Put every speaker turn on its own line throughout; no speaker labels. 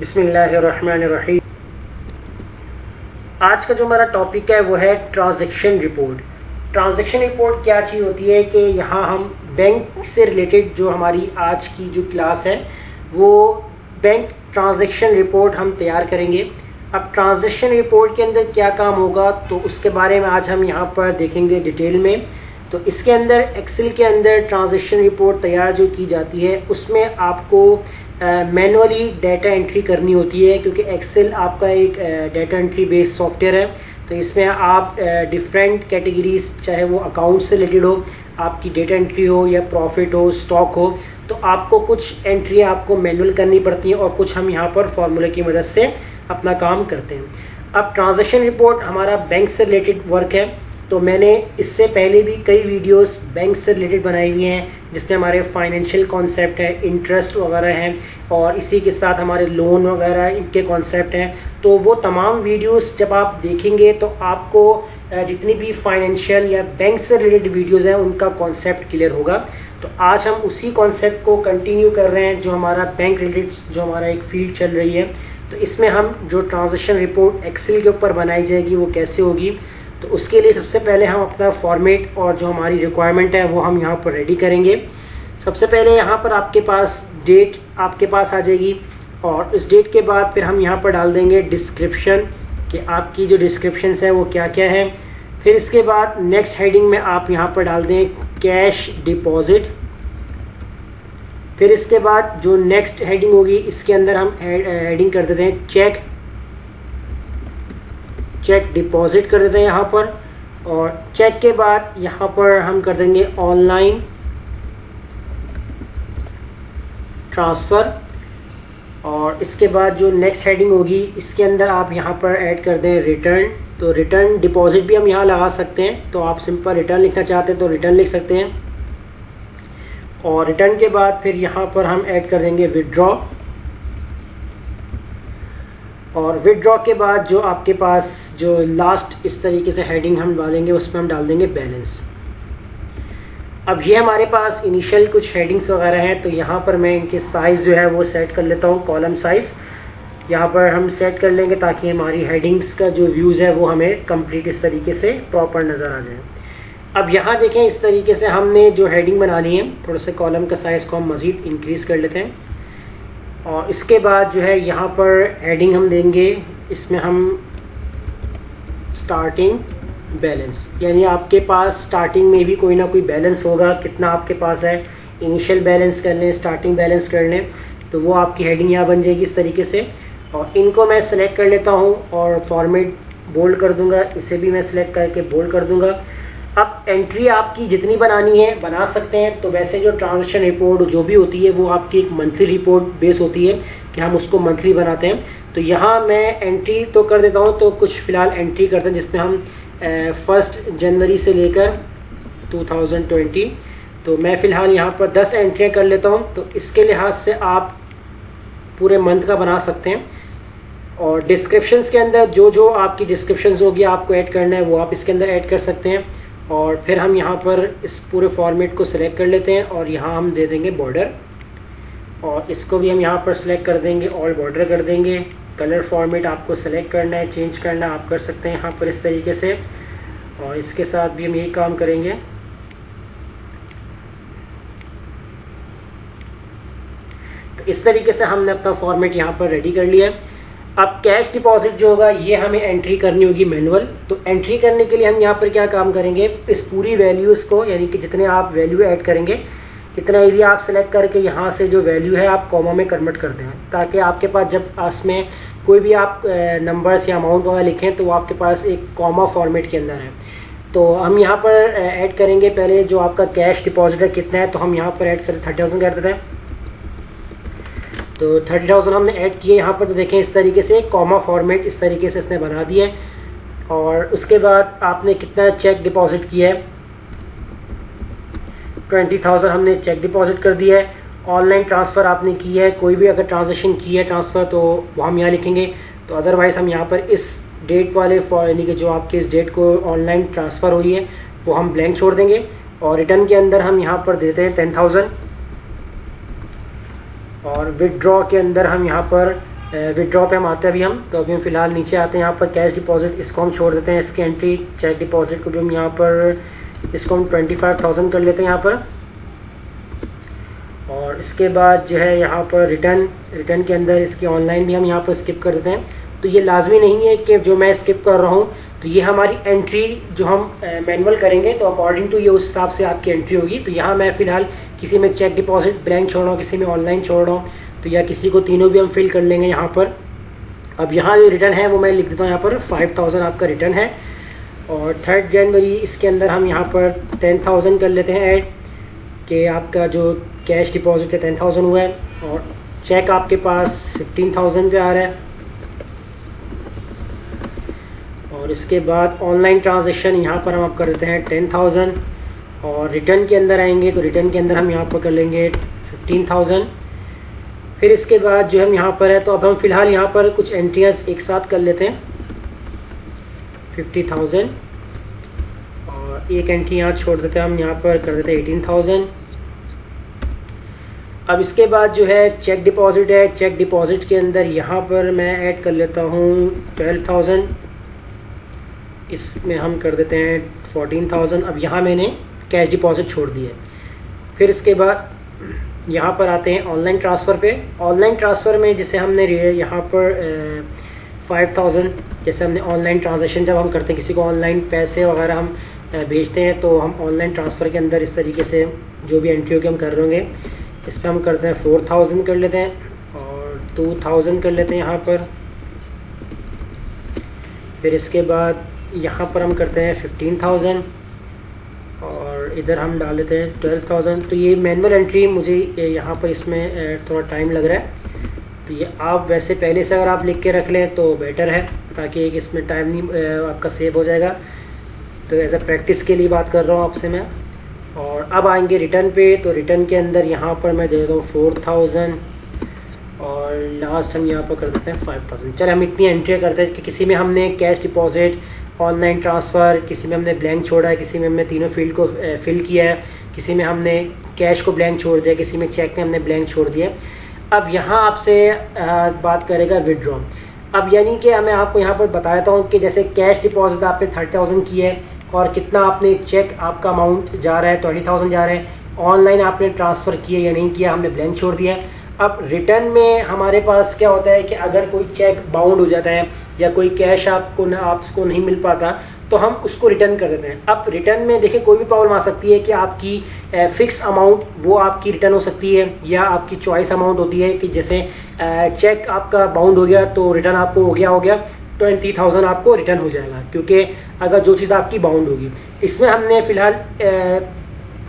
बिस्मिल्लाहिर्रहमानिर्रहीम। आज का जो हमारा टॉपिक है वो है ट्रांजैक्शन रिपोर्ट। ट्रांजैक्शन रिपोर्ट क्या चीज़ होती है कि यहाँ हम बैंक से रिलेटेड जो हमारी आज की जो क्लास है वो बैंक ट्रांजैक्शन रिपोर्ट हम तैयार करेंगे। अब ट्रांजैक्शन रिपोर्ट के अंदर क्या काम होगा तो उसके बारे में आज हम यहाँ पर देखेंगे डिटेल में। तो इसके अंदर एक्सेल के अंदर ट्रांजैक्शन रिपोर्ट तैयार जो की जाती है उसमें आपको मैनुअली डाटा एंट्री करनी होती है, क्योंकि एक्सेल आपका एक डाटा एंट्री बेस्ड सॉफ्टवेयर है। तो इसमें आप डिफरेंट कैटेगरीज, चाहे वो अकाउंट से रिलेटेड हो, आपकी डेटा एंट्री हो या प्रॉफिट हो, स्टॉक हो, तो आपको कुछ एंट्री आपको मैनुअल करनी पड़ती है और कुछ हम यहाँ पर फॉर्मूले की मदद से अपना काम करते हैं। अब ट्रांजैक्शन रिपोर्ट हमारा बैंक से रिलेटेड वर्क है, तो मैंने इससे पहले भी कई वीडियोस बैंक से रिलेटेड बनाई हुई हैं जिसमें हमारे फाइनेंशियल कॉन्सेप्ट है, इंटरेस्ट वगैरह हैं और इसी के साथ हमारे लोन वगैरह इनके कॉन्सेप्ट हैं। तो वो तमाम वीडियोस जब आप देखेंगे तो आपको जितनी भी फाइनेंशियल या बैंक से रिलेटेड वीडियोस हैं उनका कॉन्सेप्ट क्लियर होगा। तो आज हम उसी कॉन्सेप्ट को कंटिन्यू कर रहे हैं जो हमारा बैंक रिलेटेड जो हमारा एक फील्ड चल रही है। तो इसमें हम जो ट्रांजैक्शन रिपोर्ट एक्सेल के ऊपर बनाई जाएगी वो कैसे होगी, तो उसके लिए सबसे पहले हम अपना फॉर्मेट और जो हमारी रिक्वायरमेंट है वो हम यहाँ पर रेडी करेंगे। सबसे पहले यहाँ पर आपके पास डेट आपके पास आ जाएगी और इस डेट के बाद फिर हम यहाँ पर डाल देंगे डिस्क्रिप्शन कि आपकी जो डिस्क्रिप्शन है वो क्या क्या है। फिर इसके बाद नेक्स्ट हेडिंग में आप यहाँ पर डाल दें कैश डिपॉजिट। फिर इसके बाद जो नेक्स्ट हेडिंग होगी इसके अंदर हम हेडिंग कर देते हैं चेक डिपॉजिट कर देते हैं यहाँ पर। और चेक के बाद यहाँ पर हम कर देंगे ऑनलाइन ट्रांसफ़र। और इसके बाद जो नेक्स्ट हेडिंग होगी इसके अंदर आप यहाँ पर ऐड कर दें रिटर्न। तो रिटर्न डिपॉजिट भी हम यहाँ लगा सकते हैं, तो आप सिंपल रिटर्न लिखना चाहते हैं तो रिटर्न लिख सकते हैं। और रिटर्न के बाद फिर यहाँ पर हम ऐड कर देंगे विड्रॉ। और विड्रॉ के बाद जो आपके पास जो लास्ट इस तरीके से हेडिंग हम डालेंगे उसमें हम डाल देंगे बैलेंस। अब ये हमारे पास इनिशियल कुछ हेडिंग्स वगैरह हैं, तो यहाँ पर मैं इनके साइज़ जो है वो सेट कर लेता हूँ। कॉलम साइज़ यहाँ पर हम सेट कर लेंगे ताकि हमारी हेडिंग्स का जो व्यूज़ है वो हमें कंप्लीट इस तरीके से प्रॉपर नज़र आ जाए। अब यहाँ देखें इस तरीके से हमने जो हेडिंग बना ली है, थोड़ा सा कॉलम का साइज़ को हम मज़ीद इंक्रीज़ कर लेते हैं। और इसके बाद जो है यहाँ पर हेडिंग हम देंगे, इसमें हम स्टार्टिंग बैलेंस, यानी आपके पास स्टार्टिंग में भी कोई ना कोई बैलेंस होगा, कितना आपके पास है, इनिशियल बैलेंस कर लें, स्टार्टिंग बैलेंस कर लें, तो वो आपकी हेडिंग यहाँ बन जाएगी इस तरीके से। और इनको मैं सेलेक्ट कर लेता हूँ और फॉर्मेट बोल्ड कर दूँगा, इसे भी मैं सेलेक्ट करके बोल्ड कर दूँगा। अब एंट्री आपकी जितनी बनानी है बना सकते हैं। तो वैसे जो ट्रांजैक्शन रिपोर्ट जो भी होती है वो आपकी एक मंथली रिपोर्ट बेस होती है कि हम उसको मंथली बनाते हैं। तो यहाँ मैं एंट्री तो कर देता हूँ, तो कुछ फ़िलहाल एंट्री करते हैं जिसमें हम 1 जनवरी से लेकर 2020, तो मैं फ़िलहाल यहाँ पर 10 एंट्रियाँ कर लेता हूँ। तो इसके लिहाज से आप पूरे मंथ का बना सकते हैं। और डिस्क्रिप्शंस के अंदर जो जो आपकी डिस्क्रिप्शंस होगी आपको ऐड करना है वो आप इसके अंदर ऐड कर सकते हैं। और फिर हम यहाँ पर इस पूरे फॉर्मेट को सिलेक्ट कर लेते हैं और यहाँ हम दे देंगे बॉर्डर, और इसको भी हम यहाँ पर सिलेक्ट कर देंगे, ऑल बॉर्डर कर देंगे। कलर फॉर्मेट आपको सिलेक्ट करना है, चेंज करना आप कर सकते हैं यहाँ पर इस तरीके से। और इसके साथ भी हम यही काम करेंगे। तो इस तरीके से हमने अपना फॉर्मेट यहाँ पर रेडी कर लिया है। अब कैश डिपॉजिट जो होगा ये हमें एंट्री करनी होगी मैनुअल। तो एंट्री करने के लिए हम यहाँ पर क्या काम करेंगे, इस पूरी वैल्यूज़ को, यानी कि जितने आप वैल्यू ऐड करेंगे इतना एरिया आप सेलेक्ट करके यहाँ से जो वैल्यू है आप कॉमा में कन्वर्ट कर दें, ताकि आपके पास जब इसमें कोई भी आप नंबर्स या अमाउंट वगैरह लिखें तो वो आपके पास एक कॉमा फॉर्मेट के अंदर है। तो हम यहाँ पर ऐड करेंगे पहले जो आपका कैश डिपॉजिट है कितना है, तो हम यहाँ पर ऐड कर 30,000 कर देते हैं। तो 30,000 हमने ऐड किए यहाँ पर। तो देखें इस तरीके से कॉमा फॉर्मेट इस तरीके से इसने बना दिया है। और उसके बाद आपने कितना चेक डिपॉजिट किया है, 20,000 हमने चेक डिपॉजिट कर दिया है। ऑनलाइन ट्रांसफ़र आपने की है, कोई भी अगर ट्रांजेक्शन की है ट्रांसफ़र तो वो हम यहाँ लिखेंगे। तो अदरवाइज़ हम यहाँ पर इस डेट वाले यानी कि जो आपके इस डेट को ऑनलाइन ट्रांसफ़र हुई है वो हम ब्लैंक छोड़ देंगे। और रिटर्न के अंदर हम यहाँ पर देते हैं 10,000। और विदड्रॉ के अंदर हम यहाँ पर विड्रॉ पे हम आते हैं तो अभी हम फिलहाल नीचे आते हैं यहाँ पर कैश डिपॉजिट, इसको हम छोड़ देते हैं। इसकी एंट्री चेक डिपॉजिट को भी हम यहाँ पर इसको हम 25,000 कर लेते हैं यहाँ पर। और इसके बाद जो है यहाँ पर रिटर्न के अंदर इसकी ऑनलाइन भी हम यहाँ पर स्किप कर देते हैं। तो ये लाजमी नहीं है कि जो मैं स्किप कर रहा हूँ तो ये हमारी एंट्री जो हम मैनुअल करेंगे तो अकॉर्डिंग टू ये उस हिसाब से आपकी एंट्री होगी। तो यहाँ मैं फ़िलहाल किसी में चेक डिपॉजिट ब्लैंक छोड़ रहा हूँ, किसी में ऑनलाइन छोड़ रहा हूँ, तो या किसी को तीनों भी हम फिल कर लेंगे यहाँ पर। अब यहाँ जो रिटर्न है वो मैं लिख देता हूँ यहाँ पर 5,000 आपका रिटर्न है। और 3 जनवरी इसके अंदर हम यहाँ पर 10,000 कर लेते हैं ऐड, कि आपका जो कैश डिपॉजिट है 10,000 हुआ है और चेक आपके पास 15,000 पे आ रहा है। और इसके बाद ऑनलाइन ट्रांजैक्शन यहाँ पर हम कर देते हैं 10,000। और रिटर्न के अंदर आएंगे तो रिटर्न के अंदर हम यहाँ पर कर लेंगे 15,000। फिर इसके बाद जो हम यहाँ पर है, तो अब हम फिलहाल यहाँ पर कुछ एंट्रियाँ एक साथ कर लेते हैं 50,000 और एक एंट्री यहाँ छोड़ देते हैं, हम यहाँ पर कर देते हैं 18,000। अब इसके बाद जो है चेक डिपॉजिट है, चेक डिपॉजिट के अंदर यहाँ पर मैं ऐड कर लेता हूँ 12,000, इसमें हम कर देते हैं 14,000। अब यहाँ मैंने कैश डिपॉजिट छोड़ दी है। फिर इसके बाद यहाँ पर आते हैं ऑनलाइन ट्रांसफ़र पे। ऑनलाइन ट्रांसफ़र में जैसे हमने यहाँ पर 5,000, जैसे हमने ऑनलाइन ट्रांजैक्शन जब हम करते हैं, किसी को ऑनलाइन पैसे वगैरह हम भेजते हैं, तो हम ऑनलाइन ट्रांसफ़र के अंदर इस तरीके से जो भी एंट्री होगी हम कर रहे होंगे। इस पर हम करते हैं 4,000 कर लेते हैं और 2,000 कर लेते हैं यहाँ पर। फिर इसके बाद यहाँ पर हम करते हैं 15,000 और इधर हम डाल देते हैं 12,000। तो ये मैनुअल एंट्री मुझे यहाँ पर इसमें थोड़ा टाइम लग रहा है, तो ये आप वैसे पहले से अगर आप लिख के रख लें तो बेटर है, ताकि एक इसमें टाइम नहीं आपका सेव हो जाएगा। तो एज अ प्रैक्टिस के लिए बात कर रहा हूँ आपसे मैं। और अब आएंगे रिटर्न पे, तो रिटर्न के अंदर यहाँ पर मैं दे देता हूँ 4,000 और लास्ट हम यहाँ पर कर देते हैं 5,000। चलिए हम इतनी एंट्री करते हैं कि किसी में हमने कैश डिपॉजिट, ऑनलाइन ट्रांसफ़र, किसी में हमने ब्लैंक छोड़ा है, किसी में हमने तीनों फील्ड को फिल किया है, किसी में हमने कैश को ब्लैंक छोड़ दिया, किसी में चेक में हमने ब्लैंक छोड़ दिया। अब यहाँ आपसे बात करेगा विड्रॉ। अब यानी कि मैं आपको यहाँ पर बता देता हूँ कि जैसे कैश डिपॉजिट आपने 30,000 की है और कितना आपने चेक आपका अमाउंट जा रहा है 20,000 जा रहा है, ऑनलाइन आपने ट्रांसफ़र किया या नहीं किया, हमने ब्लैंक छोड़ दिया। अब रिटर्न में हमारे पास क्या होता है कि अगर कोई चेक बाउंड हो जाता है या कोई कैश आपको नहीं मिल पाता तो हम उसको रिटर्न कर देते हैं। अब रिटर्न में देखिए कोई भी प्रॉब्लम आ सकती है कि आपकी फिक्स अमाउंट वो आपकी रिटर्न हो सकती है, या आपकी चॉइस अमाउंट होती है कि जैसे चेक आपका बाउंड हो गया तो रिटर्न आपको हो गया 20,000 आपको रिटर्न हो जाएगा, क्योंकि अगर जो चीज़ आपकी बाउंड होगी। इसमें हमने फ़िलहाल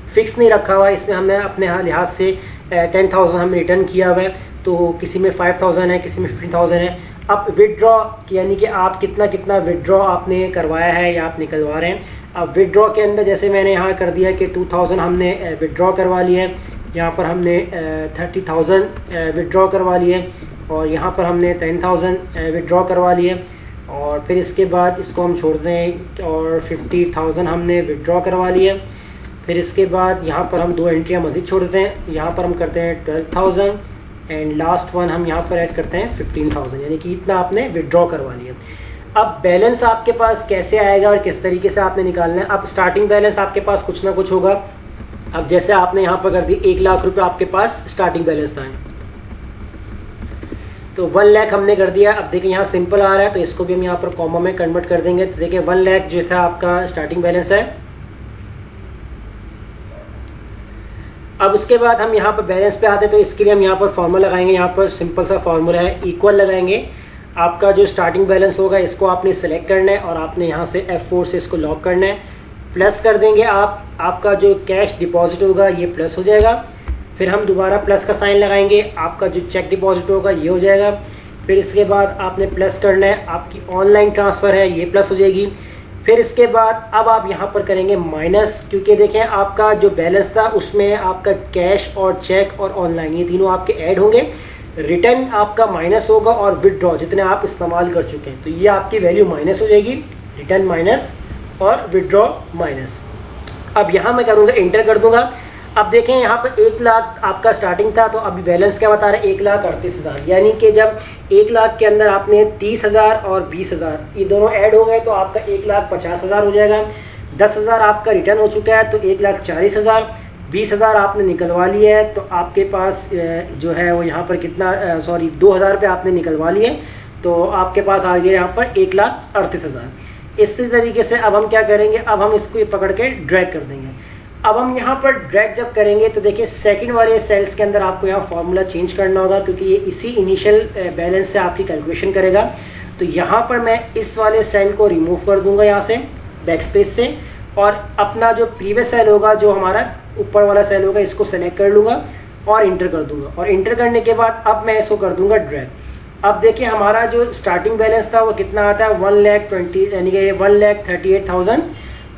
फिक्स नहीं रखा हुआ है, इसमें हमने अपने लिहाज से 10,000 हमने रिटर्न किया हुआ है, तो किसी में 5,000 है, किसी में 15,000 है। अब विड्रॉ यानी कि आप कितना विड्रॉ आपने करवाया है या आप निकलवा रहे हैं। अब विड्रॉ के अंदर जैसे मैंने यहाँ कर दिया कि 2,000 हमने विड्रॉ करवा लिया है, यहाँ पर हमने 30,000 विड्रॉ करवा लिए और यहाँ पर हमने 10,000 विड्रॉ करवा लिए। और फिर इसके बाद इसको हम छोड़ दें और 50,000 हमने विड्रॉ करवा लिए। फिर इसके बाद यहाँ पर हम 2 एंट्रियाँ मज़ीद छोड़ देते हैं, यहाँ पर हम करते हैं 12,000 एंड लास्ट वन हम यहाँ पर ऐड करते हैं 15,000, यानी कि इतना आपने विड्रॉ करवा लिया। अब बैलेंस आपके पास कैसे आएगा और किस तरीके से आपने निकालना है। अब स्टार्टिंग बैलेंस आपके पास कुछ ना कुछ होगा। अब जैसे आपने यहाँ पर कर दी 1 लाख रुपये आपके पास स्टार्टिंग बैलेंस था, तो 1 लाख हमने कर दिया। अब देखिए यहाँ सिंपल आ रहा है तो इसको भी हम यहाँ पर कॉमा में कन्वर्ट कर देंगे। तो देखिए 1 लाख जो था आपका स्टार्टिंग बैलेंस है। अब उसके बाद हम यहाँ पर बैलेंस पे आते हैं, तो इसके लिए हम यहाँ पर फॉर्मूला लगाएंगे। यहाँ पर सिंपल सा फॉर्मूला है, इक्वल लगाएंगे। आपका जो स्टार्टिंग बैलेंस होगा इसको आपने सेलेक्ट करना है और आपने यहाँ से F4 से इसको लॉक करना है, प्लस कर देंगे आपका जो कैश डिपॉजिट होगा ये प्लस हो जाएगा। फिर हम दोबारा प्लस का साइन लगाएंगे, आपका जो चेक डिपॉजिट होगा ये हो जाएगा। फिर इसके बाद आपने प्लस करना है, आपकी ऑनलाइन ट्रांसफ़र है ये प्लस हो जाएगी। फिर इसके बाद अब आप यहाँ पर करेंगे माइनस, क्योंकि देखें आपका जो बैलेंस था उसमें आपका कैश और चेक और ऑनलाइन ये तीनों आपके ऐड होंगे। रिटर्न आपका माइनस होगा और विड्रॉ जितने आप इस्तेमाल कर चुके हैं, तो ये आपकी वैल्यू माइनस हो जाएगी, रिटर्न माइनस और विड्रॉ माइनस। अब यहाँ मैं करूँगा इंटर कर दूंगा। अब देखें यहाँ पर 1 लाख आपका स्टार्टिंग था, तो अभी बैलेंस क्या बता रहा है, 1,38,000। यानी कि जब 1 लाख के अंदर आपने 30,000 और 20,000 ये दोनों ऐड हो गए तो आपका 1,50,000 हो जाएगा। 10,000 आपका रिटर्न हो चुका है तो 1,40,000। 20,000 आपने निकलवा लिया है तो आपके पास जो है वो यहाँ पर कितना 2,000 रुपये आपने निकलवा लिए, तो आपके पास आ गया यहाँ पर 1,38,000। इसी तरीके से अब हम क्या करेंगे, अब हम इसको पकड़ के ड्रैग कर देंगे। अब हम यहाँ पर ड्रैग जब करेंगे तो देखिए सेकंड वाले सेल्स के अंदर आपको यहाँ फॉर्मूला चेंज करना होगा, क्योंकि ये इसी इनिशियल बैलेंस से आपकी कैलकुलेशन करेगा। तो यहाँ पर मैं इस वाले सेल को रिमूव कर दूंगा यहाँ से बैक स्पेस से, और अपना जो प्रीवियस सेल होगा, जो हमारा ऊपर वाला सेल होगा, इसको सेलेक्ट कर लूँगा और इंटर कर दूंगा। और इंटर करने के बाद अब मैं इसको कर दूंगा ड्रैग। अब देखिए हमारा जो स्टार्टिंग बैलेंस था वो कितना आता है, 1,20,000 यानी कि 1,38,000।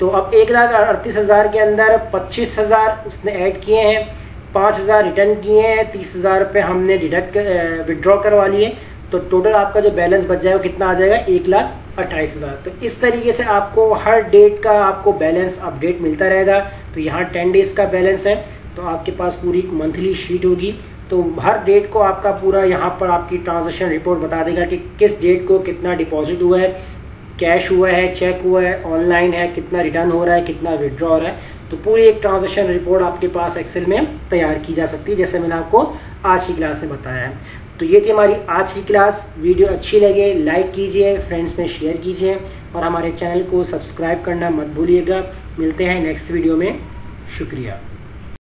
तो अब 1,38,000 के अंदर 25,000 इसने ऐड किए हैं, 5,000 रिटर्न किए हैं, 30,000 रुपये हमने विड्रॉ करवा लिए। तो टोटल आपका जो बैलेंस बच जाएगा कितना आ जाएगा, 1,28,000। तो इस तरीके से आपको हर डेट का आपको बैलेंस अपडेट मिलता रहेगा। तो यहाँ 10 डेज का बैलेंस है, तो आपके पास पूरी मंथली शीट होगी। तो हर डेट को आपका पूरा यहाँ पर आपकी ट्रांजैक्शन रिपोर्ट बता देगा कि किस डेट को कितना डिपॉजिट हुआ है, कैश हुआ है, चेक हुआ है, ऑनलाइन है, कितना रिटर्न हो रहा है, कितना विड्रॉ हो रहा है। तो पूरी एक ट्रांजैक्शन रिपोर्ट आपके पास एक्सेल में तैयार की जा सकती है, जैसे मैंने आपको आज की क्लास में बताया है। तो ये थी हमारी आज की क्लास। वीडियो अच्छी लगे लाइक कीजिए, फ्रेंड्स में शेयर कीजिए और हमारे चैनल को सब्सक्राइब करना मत भूलिएगा। मिलते हैं नेक्स्ट वीडियो में। शुक्रिया।